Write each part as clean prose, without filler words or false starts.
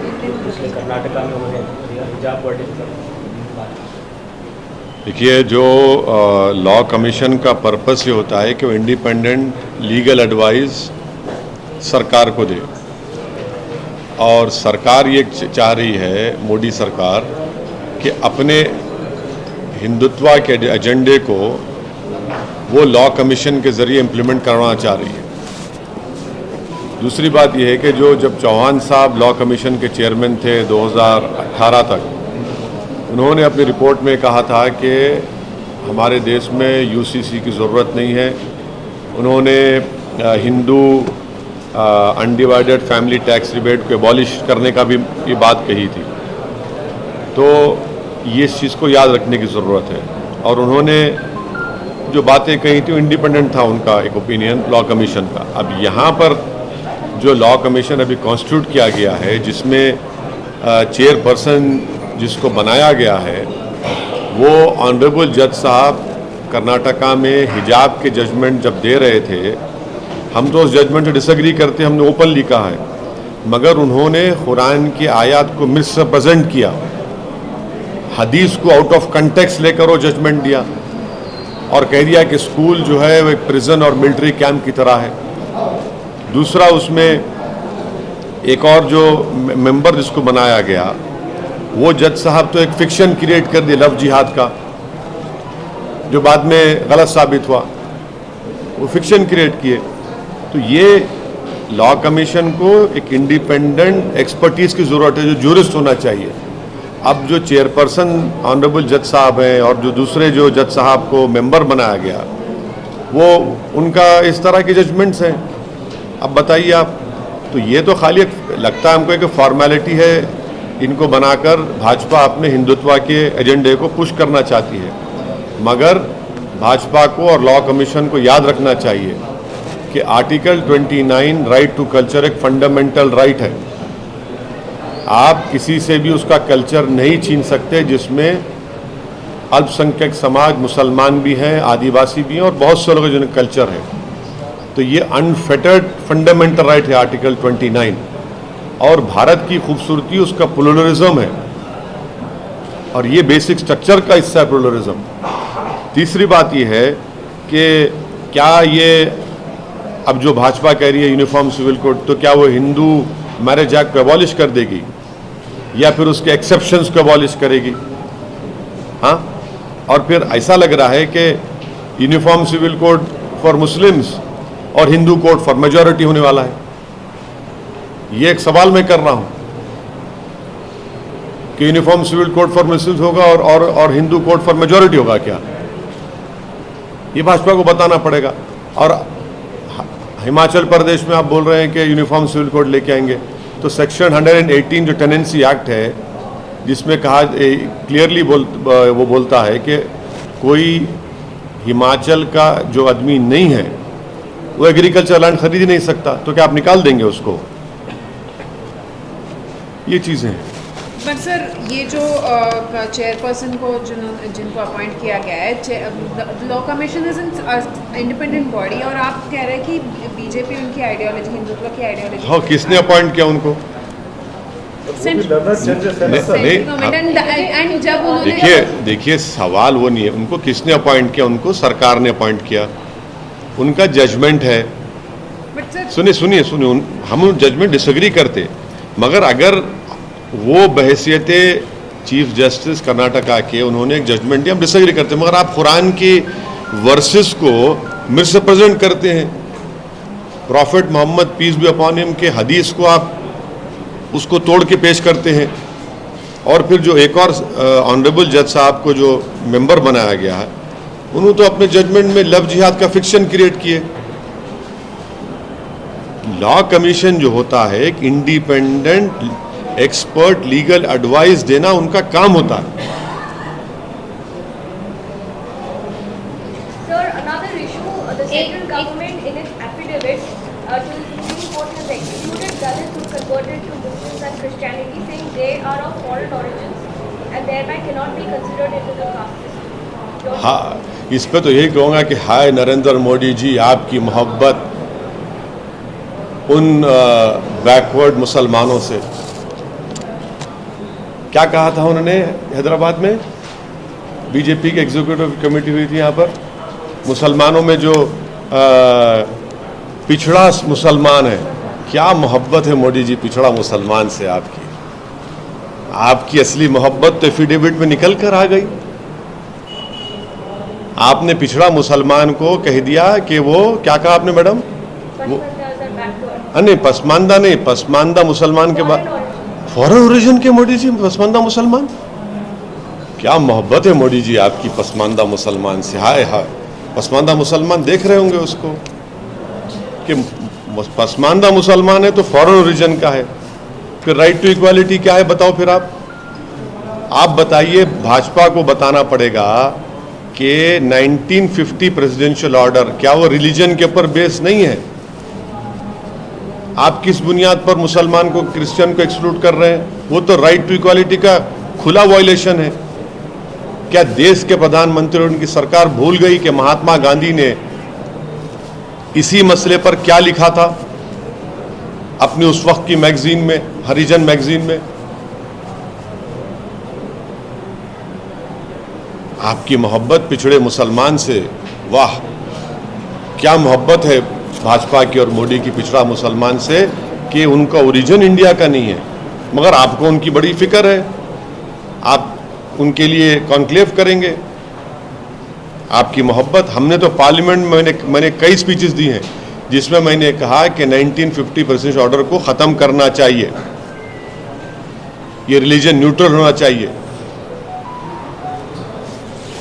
इसलिए कर्नाटका में उन्होंने हिजाब वर्डिंग। देखिए, जो लॉ कमीशन का पर्पस ये होता है कि वो इंडिपेंडेंट लीगल एडवाइस सरकार को दे, और सरकार ये चाह रही है, मोदी सरकार, कि अपने हिंदुत्व के एजेंडे को वो लॉ कमीशन के ज़रिए इम्प्लीमेंट करवाना चाह रही है। दूसरी बात यह है कि जब चौहान साहब लॉ कमीशन के चेयरमैन थे 2018 तक, उन्होंने अपनी रिपोर्ट में कहा था कि हमारे देश में यूसीसी की ज़रूरत नहीं है। उन्होंने Hindu undivided family tax rebate को एबॉलिश करने का भी ये बात कही थी। तो ये इस चीज़ को याद रखने की ज़रूरत है। और उन्होंने जो बातें कही थी, इंडिपेंडेंट था उनका एक ओपिनियन लॉ कमीशन का। अब यहाँ पर जो लॉ कमीशन अभी कॉन्स्टिट्यूट किया गया है, जिसमें चेयरपर्सन जिसको बनाया गया है वो ऑनरेबल जज साहब कर्नाटका में हिजाब के जजमेंट जब दे रहे थे, हम तो उस जजमेंट से डिसएग्री करते, हमने ओपनली कहा है, मगर उन्होंने कुरान की आयत को मिसरिप्रेजेंट किया, हदीस को आउट ऑफ कंटेक्स्ट लेकर वो जजमेंट दिया और कह दिया कि स्कूल जो है वो एक प्रिजन और मिलिट्री कैंप की तरह है। दूसरा, उसमें एक और जो मेंबर जिसको बनाया गया, वो जज साहब तो एक फिक्शन क्रिएट कर दिया लव जिहाद का, जो बाद में गलत साबित हुआ, वो फिक्शन क्रिएट किए। तो ये लॉ कमीशन को एक इंडिपेंडेंट एक्सपर्टीज़ की ज़रूरत है, जो जूरिस्ट होना चाहिए। अब जो चेयरपर्सन ऑनरेबल जज साहब हैं और जो दूसरे जो जज साहब को मेंबर बनाया गया, वो उनका इस तरह के जजमेंट्स हैं। अब बताइए आप, तो ये तो खाली लगता है हमको एक फॉर्मेलिटी है, इनको बनाकर भाजपा अपने हिंदुत्व के एजेंडे को पुश करना चाहती है। मगर भाजपा को और लॉ कमीशन को याद रखना चाहिए कि आर्टिकल 29 राइट टू कल्चर एक फंडामेंटल राइट है। आप किसी से भी उसका कल्चर नहीं छीन सकते, जिसमें अल्पसंख्यक समाज, मुसलमान भी हैं, आदिवासी भी हैं और बहुत से लोगों जिनका कल्चर है। तो ये अनफेटर्ड फंडामेंटल राइट है आर्टिकल 29। और भारत की खूबसूरती उसका प्लुरलिज्म है, और ये बेसिक स्ट्रक्चर का हिस्सा है प्लुरलिज्म। तीसरी बात ये है कि क्या ये अब जो भाजपा कह रही है यूनिफॉर्म सिविल कोड, तो क्या वो हिंदू मैरिज एक्ट को एबॉलिश कर देगी या फिर उसके एक्सेप्शंस को एबॉलिश करेगी? हाँ, और फिर ऐसा लग रहा है कि uniform civil code for Muslims और हिंदू कोड फॉर मेजॉरिटी होने वाला है। ये एक सवाल मैं कर रहा हूं कि uniform civil code for Muslims होगा और हिंदू कोड फॉर मेजॉरिटी होगा क्या? ये भाजपा को बताना पड़ेगा। और हिमाचल प्रदेश में आप बोल रहे हैं कि यूनिफॉर्म सिविल कोड लेके आएंगे, तो सेक्शन 118 जो टेनेंसी एक्ट है, जिसमें कहा क्लियरली वो बोलता है कि कोई हिमाचल का जो आदमी नहीं है वो एग्रीकल्चर लैंड खरीद ही नहीं सकता, तो क्या आप निकाल देंगे उसको? ये चीज़ें हैं। बट सर, ये जो चेयरपर्सन को जिनको अपॉइंट किया गया है, law commission is an independent body, और आप कह रहे हैं कि बीजेपी उनकी आइडियोलॉजी, हिंदुत्व की आइडियोलॉजी। हाँ, किसने अपॉइंट किया उनको? देखिए, सवाल वो नहीं है उनको किसने अपॉइंट किया, उनको सरकार ने अपॉइंट किया, उनका जजमेंट है। सुनिए, हम जजमेंट डिसएग्री करते, मगर अगर वो बहैसियत चीफ जस्टिस कर्नाटका के उन्होंने एक जजमेंट दिया, हम डिसएग्री करते हैं, मगर आप कुरान की वर्सेस को मिसरिप्रेजेंट करते हैं। Prophet Mohammad peace be upon him के हदीस को आप उसको तोड़ के पेश करते हैं। और फिर जो एक और ऑनरेबल जज साहब को जो मेंबर बनाया गया है, उन्होंने तो अपने जजमेंट में लव जिहाद का फिक्शन क्रिएट किए। लॉ कमीशन जो होता है, एक इंडिपेंडेंट एक्सपर्ट लीगल एडवाइस देना उनका काम होता है। Sir, another issue, the central government in its affidavit to the Supreme Court has excluded Dalits who converted to Muslims and Christianity, saying they are of foreign origins and thereby cannot be considered into the caste system. हाँ, इस पे तो यही कहूँगा कि हाय नरेंद्र मोदी जी, आपकी मोहब्बत उन बैकवर्ड मुसलमानों से क्या कहा था उन्होंने हैदराबाद में? बीजेपी की एग्जीक्यूटिव कमेटी हुई थी यहाँ पर, मुसलमानों में जो पिछड़ा मुसलमान है, क्या मोहब्बत है मोदी जी पिछड़ा मुसलमान से आपकी। आपकी असली मोहब्बत तो एफिडेविट में निकल कर आ गई। आपने पिछड़ा मुसलमान को कह दिया कि वो, क्या कहा आपने मैडम? नहीं, पसमानदा नहीं, पसमानदा मुसलमान के बाद फॉरेन ओरिजिन के मोदी जी पसमानदा मुसलमान। क्या मोहब्बत है मोदी जी आपकी पसमानदा मुसलमान से। हाय हाय, पसमानदा मुसलमान देख रहे होंगे उसको कि पसमानदा मुसलमान है तो फॉरेन ओरिजिन का है। फिर राइट टू इक्वालिटी क्या है बताओ फिर आप बताइए। भाजपा को बताना पड़ेगा कि 1950 प्रेसिडेंशियल ऑर्डर क्या वो रिलीजन के ऊपर बेस नहीं है? आप किस बुनियाद पर मुसलमान को, क्रिश्चियन को एक्सक्लूड कर रहे हैं? वो तो राइट टू इक्वालिटी का खुला वायलेशन है। क्या देश के प्रधानमंत्री और उनकी सरकार भूल गई कि महात्मा गांधी ने इसी मसले पर क्या लिखा था अपनी उस वक्त की मैगजीन में, हरिजन मैगजीन में? आपकी मोहब्बत पिछड़े मुसलमान से, वाह क्या मोहब्बत है भाजपा की और मोदी की पिछड़ा मुसलमान से कि उनका ओरिजिन इंडिया का नहीं है, मगर आपको उनकी बड़ी फिक्र है। आप उनके लिए कॉन्क्लेव करेंगे। आपकी मोहब्बत, हमने तो पार्लियामेंट में मैंने कई स्पीचेस दी हैं जिसमें मैंने कहा कि 1950 प्रेसिडेंशियल ऑर्डर को ख़त्म करना चाहिए, ये रिलीजन न्यूट्रल होना चाहिए।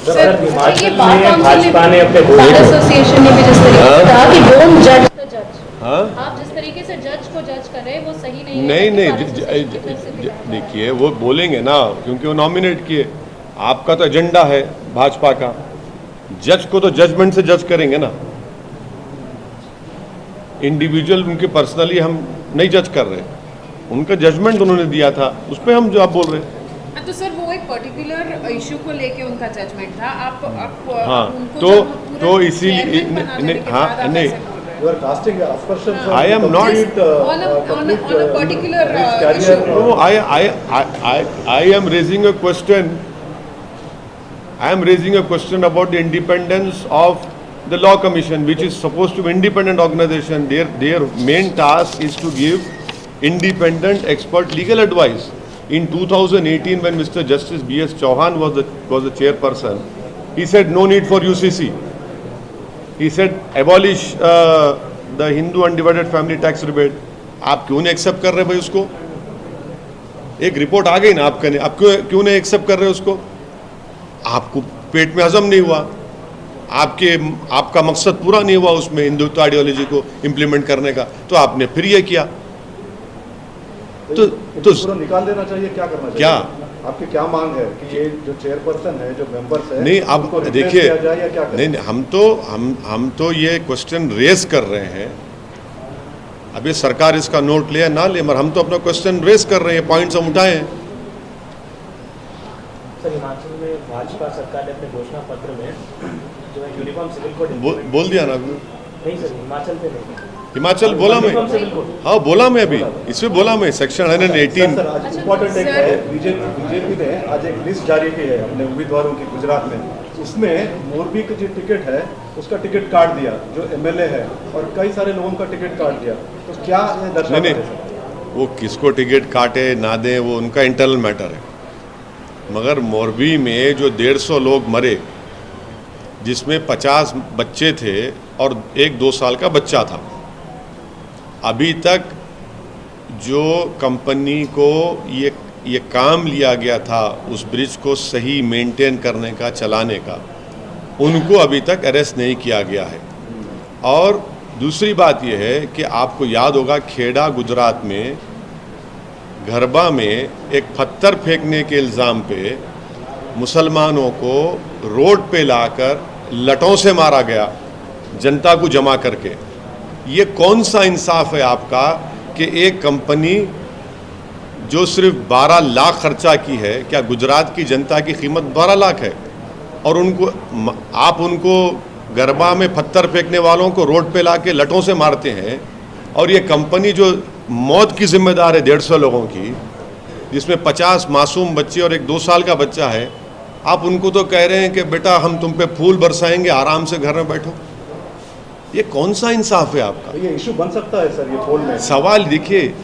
सर, हिमाचल में भाजपा ने अपने बार एसोसिएशन ने भी जिस तरीके से कहा कि डोंट जज द जज, हाँ, आप जिस तरीके से जज को जज कर रहे हैं वो सही नहीं है। नहीं, देखिए वो बोलेंगे ना, क्योंकि वो नॉमिनेट किए। आपका तो एजेंडा है भाजपा का, जज को तो जजमेंट से जज करेंगे ना। इंडिविजुअल उनके पर्सनली हम नहीं जज कर रहे, उनका जजमेंट उन्होंने दिया था, उस पर हम जो आप बोल रहे हैं। तो सर वो एक पर्टिकुलर इशू को लेके उनका जजमेंट था। आप हाँ, उनको तो इसीलिए हाँ नहीं, You are casting aspersions I am on not- complete, on a particular carrier. issue. no, I am raising a question. I am raising a question about the independence of the Law Commission, which is supposed to be independent organization. Their main task is to give independent expert legal advice. In 2018, when Mr. Justice B.S. Chauhan was the chairperson, he said no need for UCC. He said abolish the Hindu undivided family tax rebate. आप क्यों नहीं accept कर रहे भाई उसको? एक report आ गई ना आपका, नहीं, आप क्यों नहीं एक्सेप्ट कर रहे उसको? आपको पेट में हजम नहीं हुआ, आपका मकसद पूरा नहीं हुआ उसमें हिंदुत्व आइडियोलॉजी को इम्प्लीमेंट करने का, तो आपने फिर ये किया। तो पूरा निकाल देना चाहिए, क्या करना चाहिए? क्या आपकी क्या मांग है कि ये जो चेयरपर्सन है, जो मेंबर्स है, नहीं, आप उनको replace देखिए, किया जाए या क्या करें? नहीं, हम तो ये क्वेश्चन रेज कर रहे हैं। अभी सरकार इसका नोट ले या ना ले, मगर हम तो अपना क्वेश्चन रेज कर रहे हैं, पॉइंट्स हम उठाए हैं। सर, हिमाचल में भाजपा सरकार ने अपने घोषणा पत्र में जो है यूनिफॉर्म सिविल कोड बोल दिया ना? नहीं सर, हिमाचल पे नहीं। हिमाचल बोला मैं, हाँ बोला मैं, अभी इसमें बोला मैं, सेक्शन 118। सर, आज इम्पोर्टेंट एक है, बीजेपी ने आज एक लिस्ट जारी की है अपने उम्मीदवारों की गुजरात में। उसमें मोरबी की जो टिकट है उसका टिकट काट दिया, जो एमएलए है, और कई सारे लोगों का टिकट काट दिया। तो क्या ये दर्शाता है? वो किसको टिकट काटे ना दें वो उनका इंटरनल मैटर है, मगर मोरबी में जो 150 लोग मरे, जिसमें 50 बच्चे थे और 1-2 साल का बच्चा था, अभी तक जो कंपनी को ये काम लिया गया था उस ब्रिज को सही मेंटेन करने का, चलाने का, उनको अभी तक अरेस्ट नहीं किया गया है। और दूसरी बात यह है कि आपको याद होगा, खेड़ा गुजरात में गरबा में एक पत्थर फेंकने के इल्ज़ाम पे मुसलमानों को रोड पे लाकर लटों से मारा गया, जनता को जमा करके। ये कौन सा इंसाफ है आपका कि एक कंपनी जो सिर्फ 12 लाख खर्चा की है, क्या गुजरात की जनता की कीमत 12 लाख है, और आप उनको गरबा में पत्थर फेंकने वालों को रोड पे लाके लटों से मारते हैं, और ये कंपनी जो मौत की जिम्मेदार है 150 लोगों की, जिसमें 50 मासूम बच्चे और एक 2 साल का बच्चा है, आप उनको तो कह रहे हैं कि बेटा हम तुम पे फूल बरसाएंगे, आराम से घर में बैठो। ये कौन सा इंसाफ है आपका? ये इशू बन सकता है सर, ये पोल में। सवाल देखिए,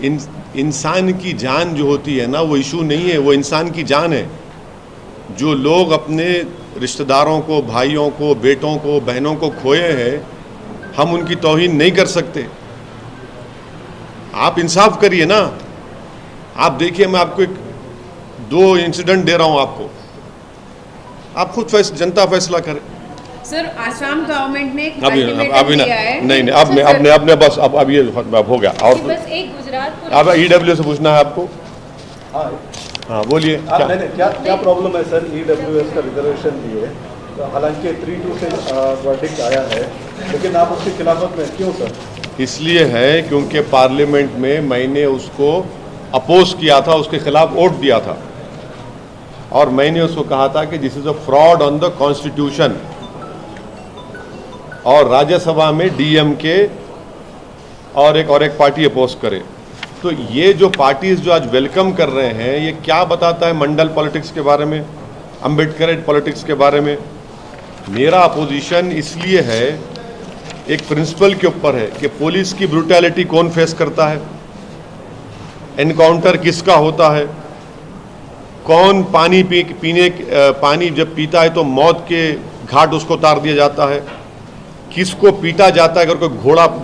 इंसान की जान जो होती है ना, वो इशू नहीं है, वो इंसान की जान है। जो लोग अपने रिश्तेदारों को, भाइयों को, बेटों को, बहनों को खोए हैं, हम उनकी तौहीन नहीं कर सकते। आप इंसाफ करिए ना। आप देखिए, मैं आपको 2 इंसिडेंट दे रहा हूं आपको, आप खुद जनता फैसला करे। सर, आसाम गवर्नमेंट ने एक अभी अल्टीमेटम दिया है। नहीं, अब ये बस अब ये हो गया। और बस एक गुजरात को अब ईडब्ल्यू से पूछना है आपको। हाँ बोलिए। क्या प्रॉब्लम है सर ईडब्ल्यूएस का रिजर्वेशन लिए? तो हालांकि 3-2 से वर्डिक्ट आया है, लेकिन आप उसकी खिलाफत में क्यों सर? इसलिए है क्योंकि पार्लियामेंट में मैंने उसको अपोज किया था, उसके खिलाफ वोट दिया था, और मैंने उसको कहा था कि this is a fraud on the constitution. और राज्यसभा में डीएमके और एक पार्टी अपोज करे। तो ये जो पार्टीज जो आज वेलकम कर रहे हैं, ये क्या बताता है मंडल पॉलिटिक्स के बारे में, अम्बेडकरेट पॉलिटिक्स के बारे में? मेरा अपोजिशन इसलिए है, एक प्रिंसिपल के ऊपर है कि पुलिस की ब्रूटैलिटी कौन फेस करता है, एनकाउंटर किसका होता है, कौन पानी जब पीता है तो मौत के घाट उसको उतार दिया जाता है, किसको पीटा जाता है अगर कोई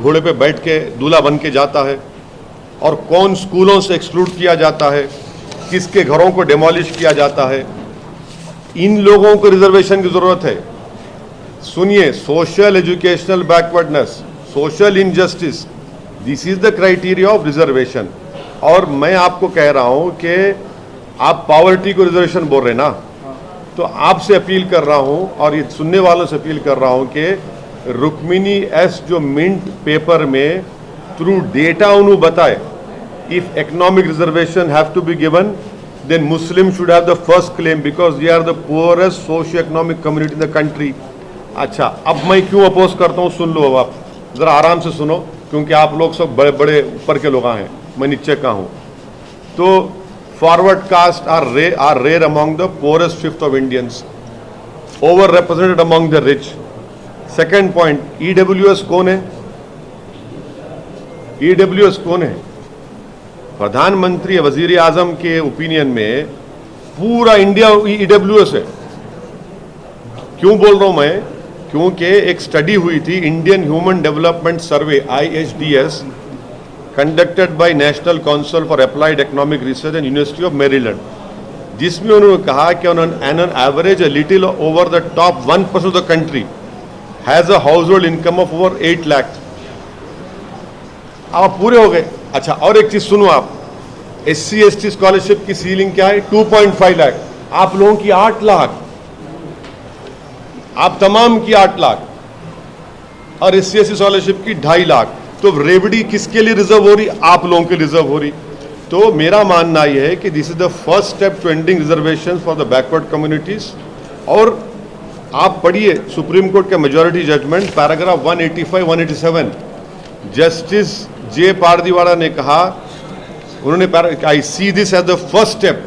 घोड़े पे बैठ के दूल्हा बन के जाता है, और कौन स्कूलों से एक्सक्लूड किया जाता है, किसके घरों को डिमोलिश किया जाता है। इन लोगों को रिजर्वेशन की जरूरत है। सुनिए, social educational backwardness, social injustice, this is the criteria of reservation. और मैं आपको कह रहा हूं कि आप पॉवर्टी को रिजर्वेशन बोल रहे ना, तो आपसे अपील कर रहा हूं और ये सुनने वालों से अपील कर रहा हूं कि रुक्मिनी एस जो मिंट पेपर में थ्रू डेटा उन्होंने बताए, if economic reservation have to be given, then Muslims should have the first claim because they are the poorest socio-economic community in the country. अच्छा, अब मैं क्यों अपोज करता हूँ सुन लो। अब आप ज़रा आराम से सुनो, क्योंकि आप लोग सब बड़े बड़े ऊपर के लोग हैं, मैं नीचे का हूँ। तो forward caste are rare among the poorest fifth of Indians, over represented among the rich. Second point, EWS कौन है? ईडब्ल्यूएस कौन है? प्रधानमंत्री वजीर आजम के ओपिनियन में पूरा इंडिया ईडब्ल्यूएस है। क्यों बोल रहा हूं मैं? क्योंकि एक स्टडी हुई थी, Indian human development survey IHDS, conducted by national council for applied economic research and university of Maryland, जिसमें उन्होंने कहा कि on an average little over the top 1% of the country has a house hold income of over 8 lakh. अब पूरे हो गए। अच्छा, और एक चीज सुनो आप, SC/ST स्कॉलरशिप की सीलिंग क्या है? 2.5 लाख। आप लोगों की 8 लाख, आप तमाम की 8 लाख, और SC/ST स्कॉलरशिप की 2.5 लाख। तो रेवड़ी किसके लिए रिजर्व हो रही? आप लोगों के रिजर्व हो रही। तो मेरा मानना यह है कि this is the first step to ending reservation for the backward communities. और आप पढ़िए सुप्रीम कोर्ट के majority judgement, paragraph 185-187, justice J Pardiwala ने कहा, उन्होंने I see this as the first step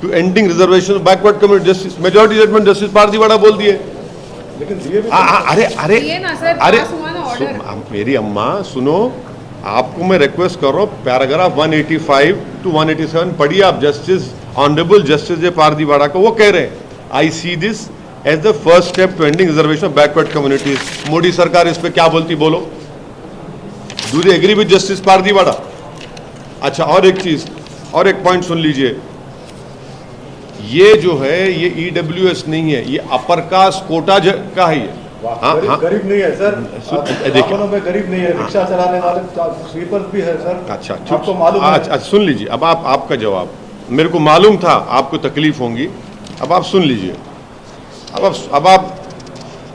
to ending reservation backward community. Justice majority judgement justice Pardiwala बोल दिए। लेकिन ये भी अरे मेरी अम्मा सुनो, आपको मैं रिक्वेस्ट कर रहा हूँ, पैराग्राफ 185 to 187 पढ़िए आप, justice honourable justice J Pardiwala को, वो कह रहे हैं I see this as the first step to ending reservation of backward communities. Modi सरकार इस पे क्या बोलती बोलो? Do they agree with justice Pardiwala? अच्छा, और एक चीज, और एक पॉइंट सुन लीजिए, ये जो है ये ईडब्ल्यूएस नहीं है, ये अपर कास्ट कोटा का है। ये गरीब नहीं है सर, देखिए में गरीब नहीं है, रिक्शा चलाने वाले स्वीपर्स भी है सर। अच्छा, आपको मालूम है? अच्छा, सुन लीजिए, अब आपका जवाब मेरे को मालूम था आपको तकलीफ होंगी, अब आप सुन लीजिए। अब आप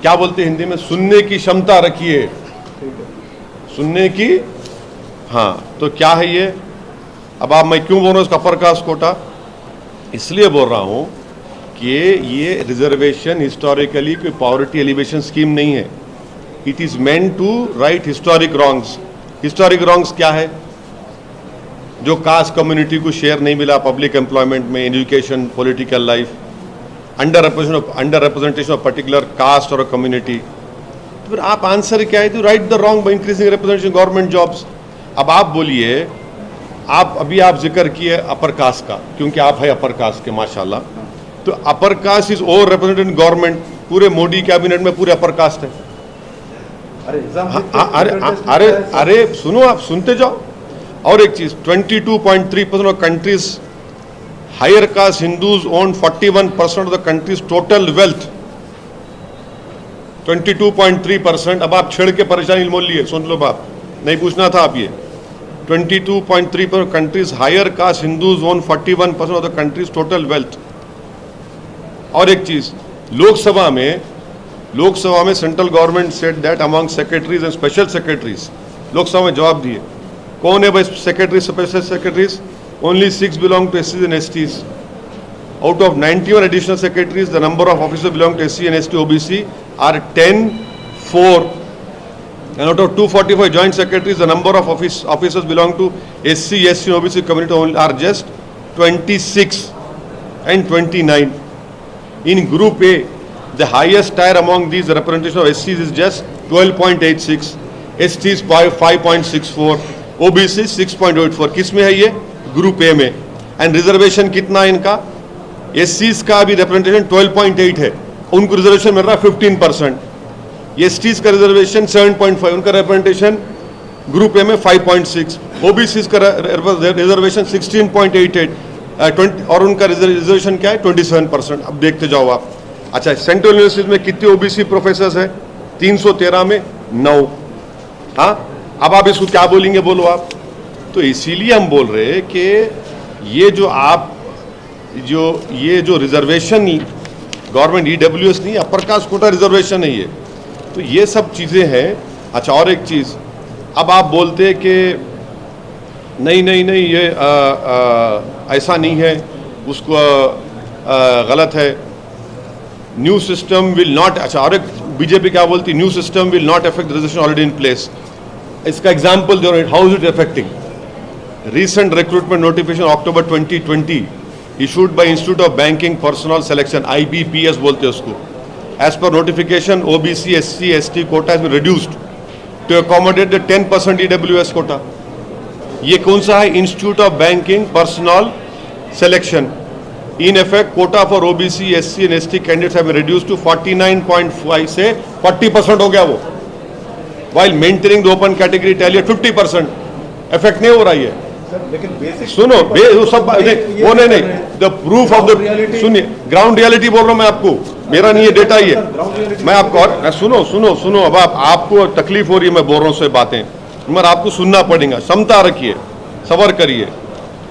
क्या बोलते हैं हिंदी में? सुनने की क्षमता रखिए, सुनने की। हाँ, तो क्या है ये? अब आप, मैं क्यों बोल रहा हूँ इसका अपर कास्ट कोटा? इसलिए बोल रहा हूँ कि ये रिजर्वेशन हिस्टोरिकली कोई पॉवर्टी एलिवेशन स्कीम नहीं है। It is meant to right historic wrongs. Historic wrongs क्या है? जो कास्ट कम्युनिटी को शेयर नहीं मिला पब्लिक एम्प्लॉयमेंट में, education, political life, under representation of particular caste और कम्युनिटी। तो फिर आप आंसर क्या है, तो right the wrong by increasing representation government jobs. अब आप बोलिए, आप जिक्र किए अपर कास्ट का, क्योंकि आप है अपर कास्ट के माशाल्लाह, तो upper caste is over represented in government. पूरे मोदी कैबिनेट में पूरे अपर कास्ट है। अरे सुनो, आप सुनते जाओ। और एक चीज, 22.3% of countries higher caste Hindus own 41% of the countries total wealth. 22.3%। अब आप छिड़ के परेशानी मोल लिए, सुन लो बाप, नहीं पूछना था आप ये। 22.3% countries higher caste Hindus own 41% of the countries total wealth. और एक चीज, लोकसभा में central government said that among secretaries and special secretaries, Lok Sabha में जवाब दिए कौन है भाई secretary, special secretaries? Only 6 belong to SCs and STs. Out of 91 additional secretaries, the number of officers belong to SC and ST OBC are 10-4. And out of 245 joint secretaries, the number of officers belong to SC, SC and OBC community are just 26 and 29. In Group A, the highest tier among these representation of SCs is just 12.86, STs 5.64, OBC 6.84. किस में है ये? Group A में। And reservation कितना है इनका? SCs का भी रिप्रेजेंटेशन 12.8 है, उनको रिजर्वेशन मिल रहा है 15%। STs का रिजर्वेशन 7.5, उनका रिप्रेजेंटेशन ग्रुप ए में 5.6, OBCs का रिजर्वेशन 16.88 और उनका रिजर्वेशन क्या है? 27%। अब देखते जाओ आप। अच्छा, सेंट्रल यूनिवर्सिटीज में कितने OBC प्रोफेसर है? 313 में 9। हाँ, अब आप इसको क्या बोलेंगे, बोलो आप। तो इसीलिए हम बोल रहे हैं कि ये जो रिजर्वेशन गवर्नमेंट EWS नहीं, अपर कास्ट कोटा रिजर्वेशन है ये, तो ये सब चीज़ें हैं। अच्छा, और एक चीज़, अब आप बोलते हैं कि नहीं ये ऐसा नहीं है, उसको गलत है, न्यू सिस्टम विल नॉट। अच्छा, और एक बीजेपी क्या बोलती, new system will not affect reservation already in place. इसका एग्जाम्पल दे रहे हैं, how is it affecting? Recent recruitment notification October 2020 issued by Institute of Banking Personnel Selection, IBPS बोलते हैं उसको। As per notification, OBC, SC, ST quota has been reduced to accommodate the 10% EWS quota. ये कौन सा है? Institute of Banking Personnel Selection. In effect, quota for OBC, SC and ST candidates have been reduced to 49.5 से 40% हो गया वो, while maintaining the open category tally at 50%. Effect नहीं हो रहा है। लेकिन बेसिक सुनो, वो सब वो नहीं, द प्रूफ ऑफ द, सुनिए, ग्राउंड रियलिटी बोल रहा हूं मैं आपको, मेरा नहीं है डेटा ही है। मैं आपको, और सुनो, अब आपको तकलीफ हो रही है, मैं बोल रहा हूँ से बातें, मगर आपको सुनना पड़ेगा, समता रखिए, सबर करिए।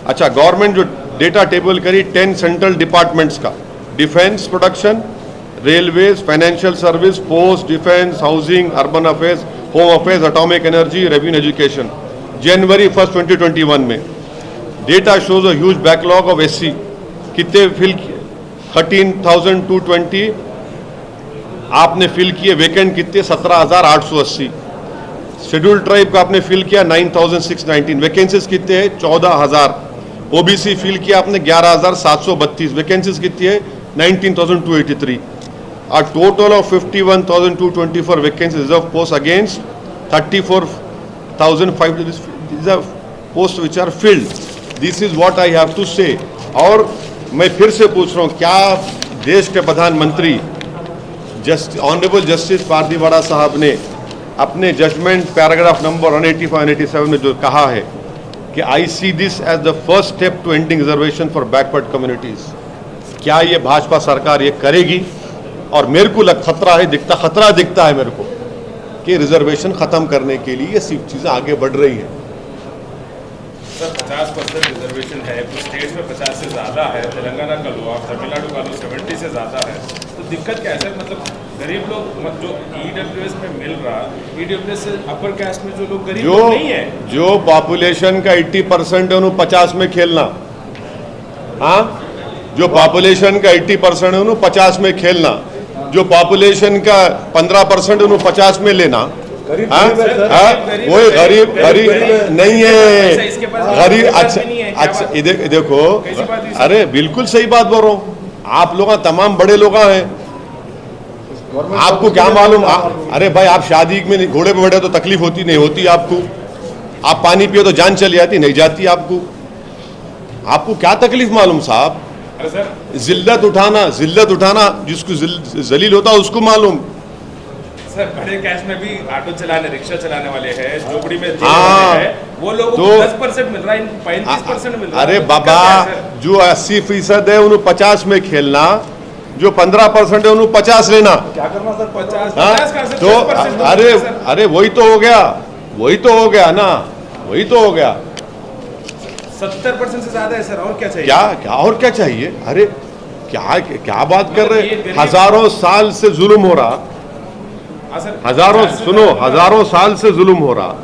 अच्छा, गवर्नमेंट जो डेटा टेबल करी 10 सेंट्रल डिपार्टमेंट्स का, defence production, railways, financial service, post, defence, housing, urban affairs, home affairs, atomic energy, revenue, education. जनवरी 1, 2021 में data shows a huge backlog of SC। कितने फिल किए? 13,220 आपने फिल किए। वैकेंट कितने? 17,880। शेड्यूल्ड ट्राइब का आपने फिल किया 9,619। वैकेंसीज कितने हैं? 14,000। OBC फिल किया आपने 11,732। वैकेंसीज कितनी है? 19,283। A total of 51,224 vacancies reserved posts against 34,500 these are posts which are filled. This is what I have to say. और मैं फिर से पूछ रहा हूँ, क्या देश के प्रधानमंत्री ऑनरेबल जस्टिस पारदीवाड़ा साहब ने अपने जजमेंट पैराग्राफ नंबर 185-187 में जो कहा है कि I see this as the first step to ending reservation for backward communities, क्या ये भाजपा सरकार ये करेगी? और मेरे को खतरा दिखता है मेरे को कि रिजर्वेशन खत्म करने के लिए ये सब चीजें आगे बढ़ रही है। सर 50% रिजर्वेशन है, कुछ स्टेट्स में 50 से ज़्यादा है, तेलंगाना का लो, आप तमिलनाडु का लो 70 से ज़्यादा है, तो दिक्कत क्या है सर? मतलब गरीब लोग जो EWS में मिल रहा, EWS से अपर कास्ट में जो लोग गरीब लोग नहीं है, जो पॉपुलेशन का 80% है उन्होंने 50 में खेलना। हाँ, जो पॉपुलेशन का 80% है उन्होंने 50 में खेलना, जो पॉपुलेशन का 15% उन्होंने 50 में लेना, गरीब हाँ? गरीब है सर। हाँ? गरीब वही है, गरीब गरीब गरीब नहीं पैसा है, इसके पास गरीब पैसा अच्छा भी नहीं है, क्या अच्छा बात? देखो कैसी बात है? अरे बिल्कुल सही बात बोल रहा हूँ, आप लोग तमाम बड़े लोग हैं, गवर्नमेंट आपको क्या मालूम अरे भाई आप शादी में घोड़े पे बैठे तो तकलीफ होती नहीं होती आपको, आप पानी पिए तो जान चली जाती नहीं जाती आपको, आपको क्या तकलीफ मालूम साहब? अरे सर जिल्लत उठाना जिसको जलील होता है उसको मालूम। सर बड़े कैश में भी ऑटो चलाने रिक्शा चलाने वाले हैं, झोपड़ी में जीने हाँ, वाले हैं, वो लोगों को तो- 10% मिल रहा है, इनको 35% मिल रहा है। अरे तो बाबा दिक्कत क्या है, सर? जो 80% है उन्हें 50 में खेलना, जो 15% है उन्हें 50 लेना। क्या करना सर? 50 हाँ? 50 का सर, तो 10% अरे सर। अरे वही तो हो गया ना, वही तो हो गया। 70% से ज्यादा है सर, और क्या चाहिए? क्या और क्या चाहिए? अरे क्या बात कर रहे ये हैं? गरीब- हजारों साल से जुल्म हो रहा, हाँ सर, हजारों 50 से सुनो ज्यादा- हजारों साल से जुल्म हो रहा,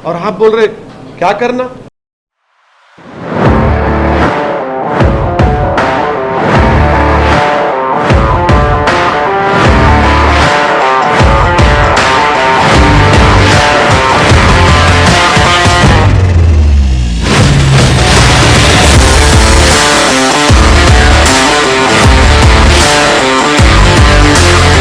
और आप बोल रहे क्या करना?